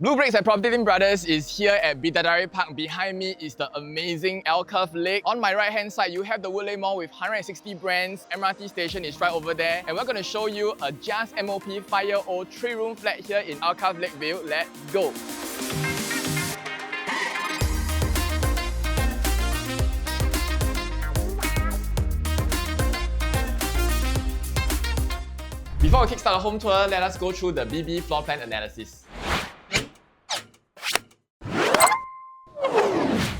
Bleubricks at PropertyLimBrothers is here at Bidadari Park. Behind me is the amazing Alkaff Lake. On my right hand side, you have the Woodleigh Mall with 160 brands. MRT station is right over there. And we're going to show you a just MOP 5-year-old 3-room flat here in Alkaff LakeView. Let's go! Before we kickstart the home tour, let us go through the BB floor plan analysis.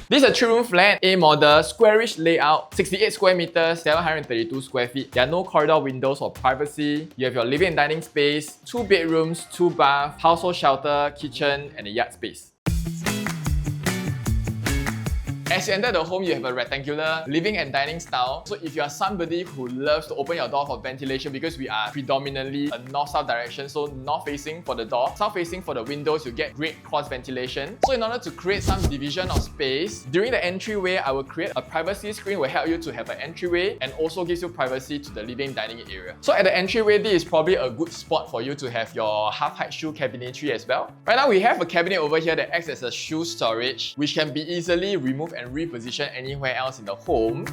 This is a 3-room flat, A model, squarish layout, 68 square meters, 732 square feet. There are no corridor windows for privacy. You have your living and dining space, 2 bedrooms, 2 baths, household shelter, kitchen, and a yard space. As you enter the home, you have a rectangular living and dining style. So if you are somebody who loves to open your door for ventilation, because we are predominantly a north-south direction, so north-facing for the door, south-facing for the windows, you get great cross ventilation. So in order to create some division of space, during the entryway, I will create a privacy screen will help you to have an entryway and also gives you privacy to the living dining area. So at the entryway, this is probably a good spot for you to have your half-height shoe cabinetry as well. Right now, we have a cabinet over here that acts as a shoe storage, which can be easily removed and reposition anywhere else in the home.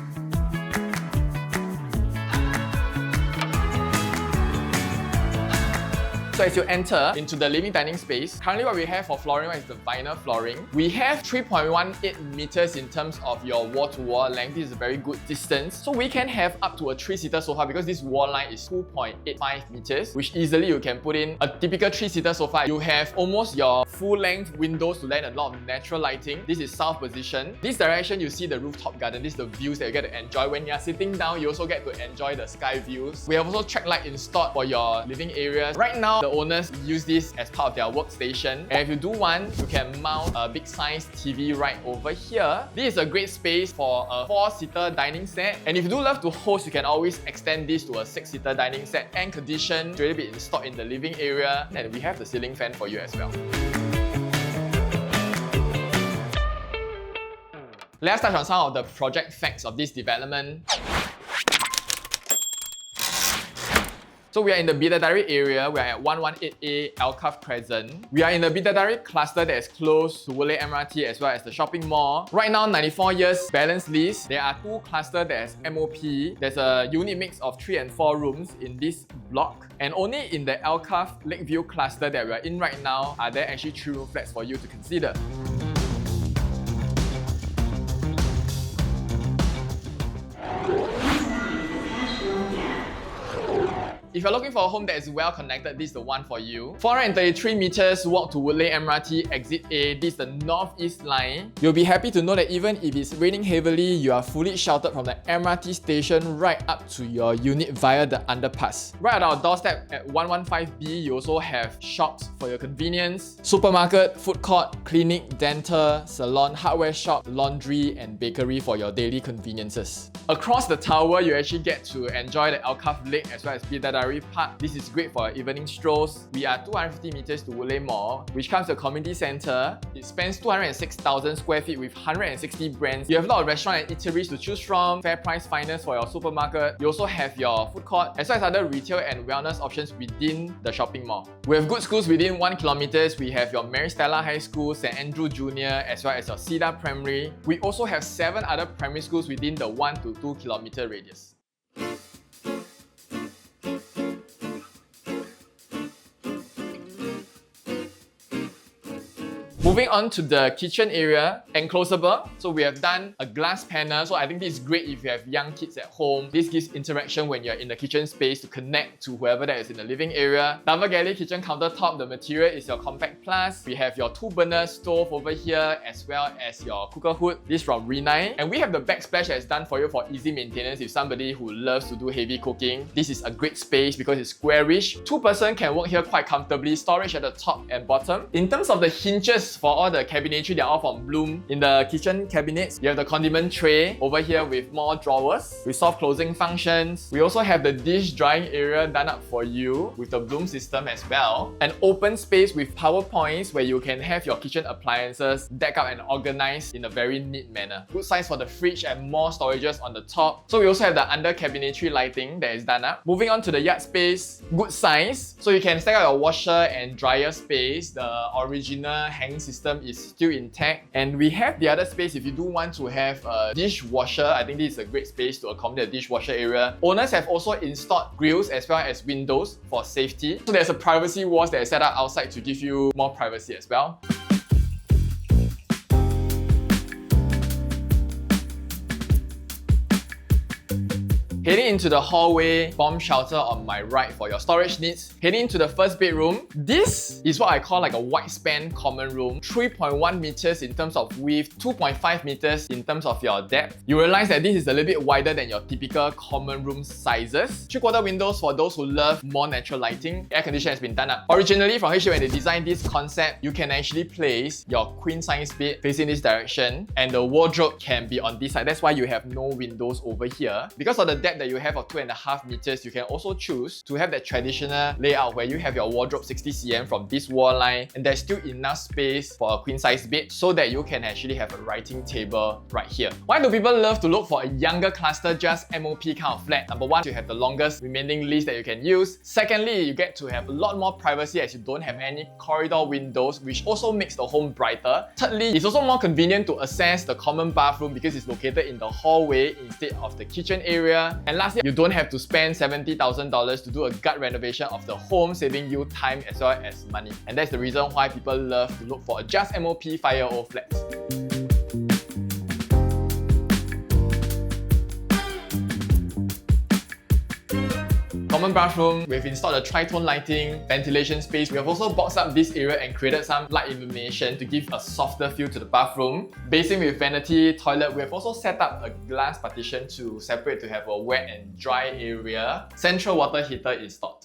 So as you enter into the living dining space, currently what we have for flooring is the vinyl flooring. We have 3.18 meters in terms of your wall-to-wall length. This is a very good distance. So we can have up to a 3-seater sofa because this wall line is 2.85 meters, which easily you can put in a typical 3-seater sofa. You have almost your full-length windows to let a lot of natural lighting. This is south position. This direction, you see the rooftop garden. This is the views that you get to enjoy. When you're sitting down, you also get to enjoy the sky views. We have also track light installed for your living areas. Right now, the owners use this as part of their workstation. And if you do want, you can mount a big size TV right over here. This is a great space for a 4-seater dining set. And if you do love to host, you can always extend this to a 6-seater dining set and condition to really be installed in the living area. And we have the ceiling fan for you as well. Let's touch on some of the project facts of this development. So we are in the Bidadari area. We are at 118A Alkaff Crescent. We are in the Bidadari cluster that is close to Woodleigh MRT as well as the shopping mall. Right now, 94 years balance lease. There are 2 clusters that has MOP. There's a unit mix of 3 and 4 rooms in this block. And only in the Alkaff LakeView cluster that we are in right now are there actually 3-room flats for you to consider. If you're looking for a home that is well connected, this is the one for you. 433 meters walk to Woodleigh MRT Exit A. This is the northeast line. You'll be happy to know that even if it's raining heavily, you are fully sheltered from the MRT station right up to your unit via the underpass. Right at our doorstep at 115B, you also have shops for your convenience, supermarket, food court, clinic, dental, salon, hardware shop, laundry, and bakery for your daily conveniences. Across the tower, you actually get to enjoy the Alkaff Lake as well as Bidadari Park. This is great for evening strolls. We are 250 meters to Woodleigh Mall, which comes to a community center. It spans 206,000 square feet with 160 brands. You have a lot of restaurants and eateries to choose from, fair price finance for your supermarket. You also have your food court, as well as other retail and wellness options within the shopping mall. We have good schools within 1 kilometer. We have your Maris Stella High School, St. Andrew Junior, as well as your Cedar Primary. We also have 7 other primary schools within the 1 to 2 kilometer radius. Moving on to the kitchen area, enclosable. So we have done a glass panel. So I think this is great if you have young kids at home. This gives interaction when you're in the kitchen space to connect to whoever that is in the living area. Double galley kitchen countertop. The material is your Compact Plus. We have your 2-burner stove over here as well as your cooker hood. This from Renai. And we have the backsplash that is done for you for easy maintenance if somebody who loves to do heavy cooking. This is a great space because it's squarish. 2-person can work here quite comfortably. Storage at the top and bottom. In terms of the hinges for all the cabinetry, they're all from Bloom. In the kitchen cabinets. You have the condiment tray over here with more drawers with soft closing functions. We also have the dish drying area done up for you with the bloom system as well. An open space with power points where you can have your kitchen appliances decked up and organized in a very neat manner. Good size for the fridge and more storages on the top. So we also have the under cabinetry lighting that is done up. Moving on to the yard space, good size. So you can stack out your washer and dryer space. The original hanging system is still intact. And we have the other space if you do want to have a dishwasher. I think this is a great space to accommodate the dishwasher area. Owners have also installed grills as well as windows for safety. So there's a privacy wall that is set up outside to give you more privacy as well. Heading into the hallway, bomb shelter on my right for your storage needs. Heading into the first bedroom, this is what I call like a wide span common room. 3.1 meters in terms of width, 2.5 meters in terms of your depth. You realize that this is a little bit wider than your typical common room sizes. 3/4 windows for those who love more natural lighting. Air conditioning has been done up. Originally from HDB when they designed this concept, you can actually place your queen size bed facing this direction and the wardrobe can be on this side. That's why you have no windows over here. Because of the depth that you have of 2.5 meters, you can also choose to have that traditional layout where you have your wardrobe 60 cm from this wall line and there's still enough space for a queen size bed so that you can actually have a writing table right here. Why do people love to look for a younger cluster just MOP kind of flat? Number one, you have the longest remaining lease that you can use. Secondly, you get to have a lot more privacy as you don't have any corridor windows, which also makes the home brighter. Thirdly, it's also more convenient to access the common bathroom because it's located in the hallway instead of the kitchen area. And lastly, you don't have to spend $70,000 to do a gut renovation of the home, saving you time as well as money. And that's the reason why people love to look for a just MOP 5-year-old flats. Common bathroom, we've installed a tritone lighting, ventilation space. We have also boxed up this area and created some light illumination to give a softer feel to the bathroom. Basin with vanity, toilet. We have also set up a glass partition to separate to have a wet and dry area. Central water heater installed.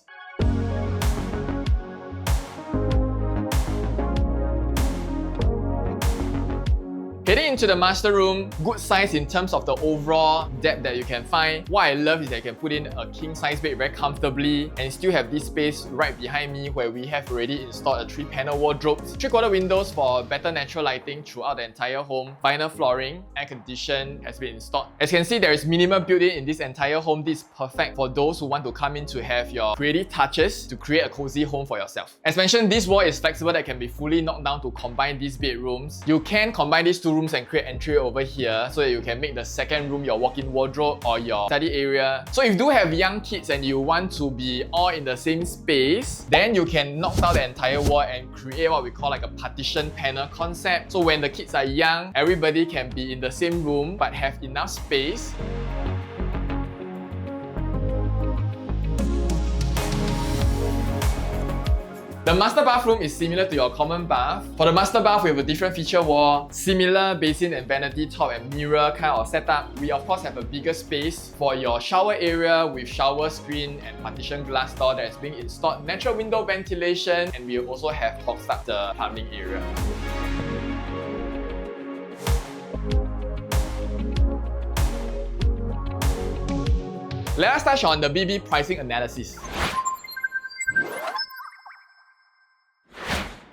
Heading into the master room, good size in terms of the overall depth that you can find. What I love is that you can put in a king size bed very comfortably and still have this space right behind me where we have already installed a 3-panel wardrobe. 3/4 windows for better natural lighting throughout the entire home. Vinyl flooring, air condition has been installed. As you can see, there is minimal built-in in this entire home. This is perfect for those who want to come in to have your creative touches to create a cozy home for yourself. As mentioned, this wall is flexible that can be fully knocked down to combine these bedrooms. You can combine these two rooms and create entry over here so that you can make the second room your walk-in wardrobe or your study area. So if you do have young kids and you want to be all in the same space, then you can knock down the entire wall and create what we call like a partition panel concept. So when the kids are young, everybody can be in the same room but have enough space. The master bathroom is similar to your common bath. For the master bath, we have a different feature wall, similar basin and vanity top and mirror kind of setup. We of course have a bigger space for your shower area with shower screen and partition glass door that is being installed, natural window ventilation, and we also have boxed up the plumbing area. Let us touch on the BB pricing analysis.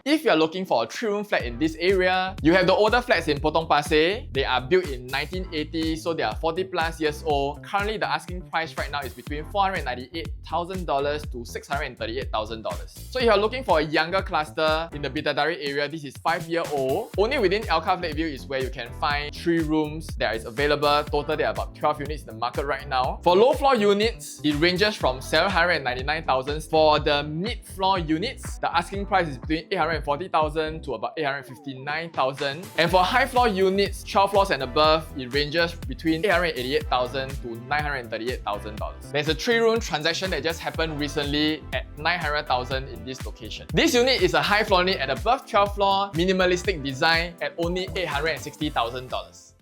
If you are looking for a 3-room flat in this area, you have the older flats in Potong Pasir. They are built in 1980, so they are 40 plus years old. Currently, the asking price right now is between $498,000 to $638,000. So if you are looking for a younger cluster in the Bidadari area, this is 5-year-old. Only within Alkaff LakeView is where you can find 3 rooms that is available. Total, there are about 12 units in the market right now. For low floor units, it ranges from $799,000. For the mid floor units, the asking price is between $840,000 to about $859,000. And for high floor units, 12 floors and above, it ranges between $888,000 to $938,000. There's a 3-room transaction that just happened recently at $900,000 in this location. This unit is a high floor unit at above 12 floor, minimalistic design at only $860,000.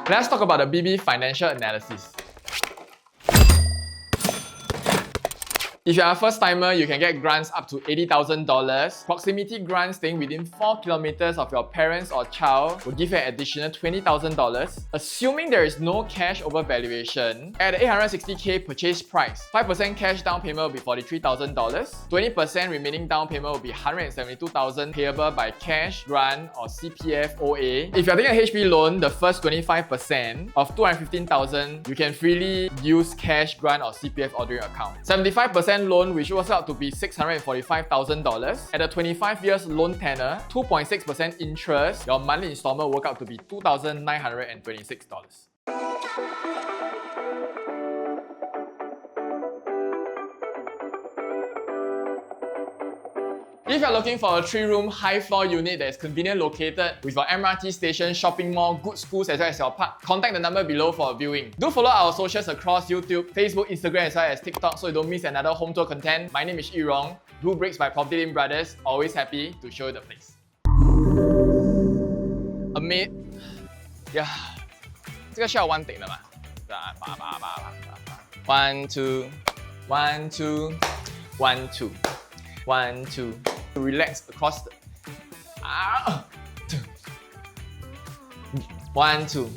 Let's talk about the BB financial analysis. If you are a first timer, you can get grants up to $80,000. Proximity grants staying within 4 kilometers of your parents or child will give you an additional $20,000. Assuming there is no cash over valuation, at the 860k purchase price, 5% cash down payment will be $43,000. 20% remaining down payment will be $172,000 payable by cash, grant, or CPF OA. If you are taking a HDB loan, the first 25% of $215,000 you can freely use cash, grant, or CPF ordering account. 75% loan, which works out to be $645,000. At a 25 years loan tenor, 2.6% interest, your monthly installment work out to be $2,926. If you're looking for a 3-room, high-floor unit that is conveniently located with your MRT station, shopping mall, good schools as well as your park, contact the number below for a viewing. Do follow our socials across YouTube, Facebook, Instagram as well as TikTok so you don't miss another home tour content. My name is Rong, Bleubricks by PropertyLimBrothers. Always happy to show you the place. This需要 one take 的嘛？对啊，1, 2, 1, 2, 1, 2, 1, 2. Relax across the 1, 2.